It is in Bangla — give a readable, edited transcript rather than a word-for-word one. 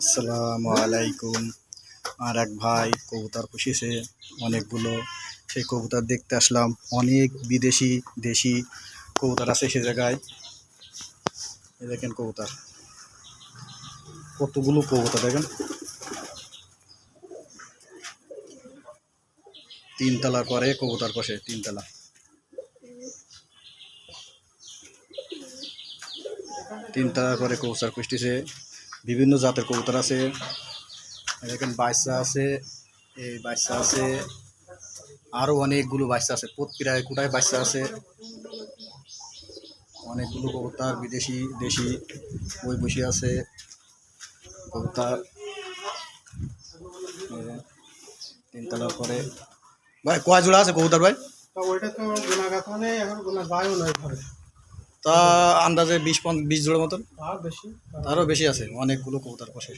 আসসালামু আলাইকুম। আর এক ভাই কবুতর পুষিছে অনেকগুলো, সেই কবুতর দেখতে আসলাম। অনেক বিদেশি দেশি কবুতর আছে সে জায়গায়। এই দেখেন কবুতর, কতগুলো কবুতর দেখেন। তিনতলা করে কবুতর বসে, তিনতলা। তিনতলা করে কবুতর পুষতেছে, বিভিন্ন জাতের কবুতর আছে। দেখেন বাচ্চা আছে, এই বাচ্চা আছে, আরো অনেকগুলো বাচ্চা আছে, প্রায় কোটায় বাচ্চা আছে। অনেকগুলো কবুতর বিদেশি দেশি ওই বসে আছে কবুতর। তিনতলার পরে ভাই কয় জোড়া আছে কবুতর ভাই? ওইটা তো গোনা গাথা নেই, এখন গোনা যায়ও নয় ঘরে। তা আন্দাজে 20 জোড়ার মতন, আর বেশি আরও বেশি আছে। অনেকগুলো কবুতর বসে।